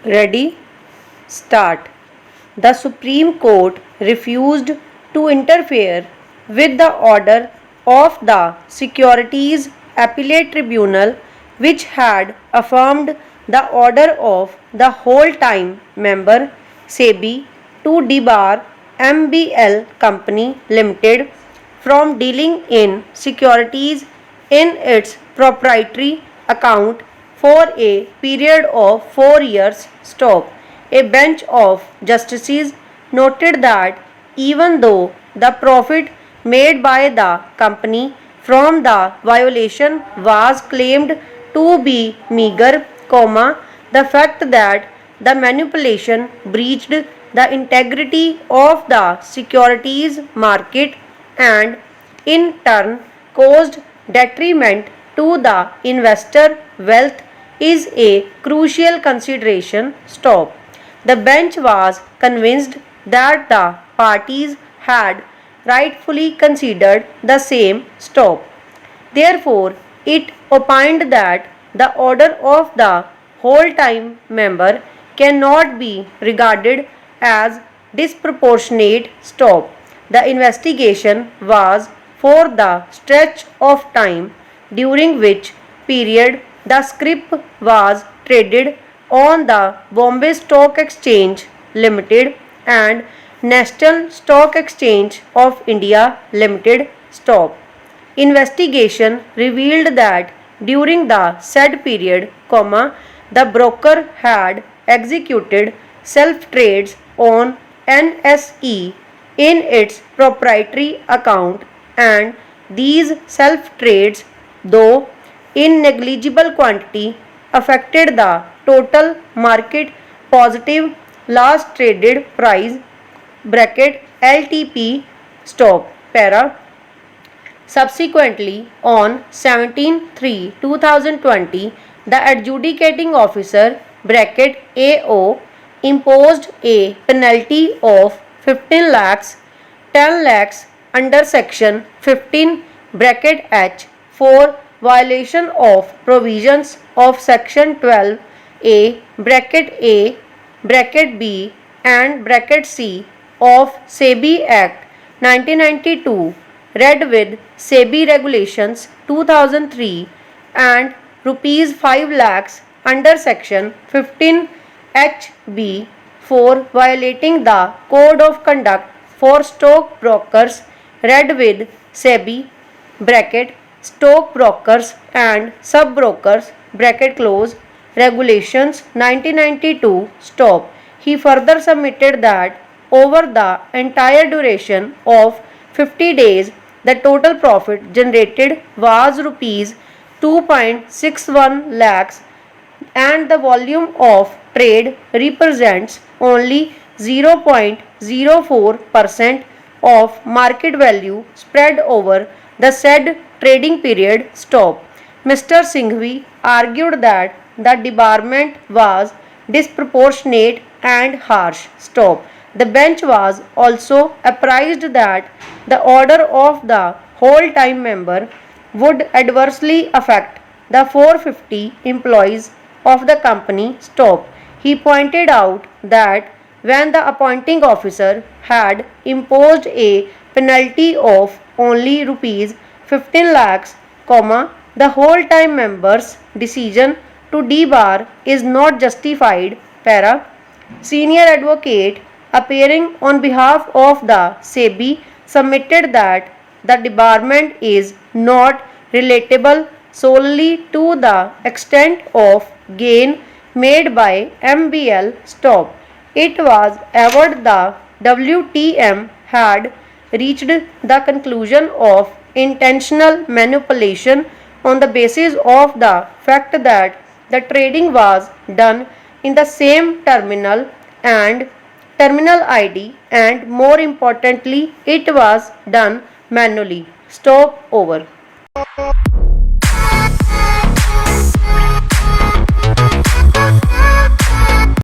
Ready? Start. The Supreme Court refused to interfere with the order of the Securities Appellate Tribunal, which had affirmed the order of the whole time member SEBI to debar MBL Company Limited from dealing in securities in its proprietary account for a period of 4 years. Stop. A bench of justices noted that even though the profit made by the company from the violation was claimed to be meager, the fact that the manipulation breached the integrity of the securities market and in turn caused detriment to the investor wealth is a crucial consideration. Stop. The bench was convinced that the parties had rightfully considered the same. Stop. Therefore, it opined that the order of the whole time member cannot be regarded as disproportionate. Stop. The investigation was for the stretch of time during which period the scrip was traded on the Bombay Stock Exchange Limited and National Stock Exchange of India Limited. Stop. Investigation revealed that during the said period, the broker had executed self trades on NSE in its proprietary account, and these self trades, though in negligible quantity, affected the total market positive last traded price (LTP). Stop. Para. Subsequently, on 17/3/2020, the adjudicating officer (AO) imposed a penalty of 15 lakhs, 10 lakhs under section 15 for violation of provisions of section 12A (B) and (C) of SEBI Act 1992 read with SEBI Regulations 2003 and rupees 5 lakhs under section 15HB for violating the Code of Conduct for Stockbrokers read with SEBI (Stockbrokers and Subbrokers) Regulations 1992. Stop. He further submitted that over the entire duration of 50 days, the total profit generated was rupees 2.61 lakhs and the volume of trade represents only 0.04% of market value spread over the said trading period. Stop. Mr. Singhvi argued that the debarment was disproportionate and harsh. Stop. The bench was also apprised that the order of the whole time member would adversely affect the 450 employees of the company. Stop. He pointed out that when the appointing officer had imposed a penalty of only rupees 15 lakhs, the whole time member's decision to debar is not justified. Para. Senior advocate appearing on behalf of the SEBI submitted that the debarment is not relatable solely to the extent of gain made by MBL. Stop. It was averred the WTM had reached the conclusion of intentional manipulation on the basis of the fact that the trading was done in the same terminal and terminal ID, and more importantly, it was done manually. Stop. Over.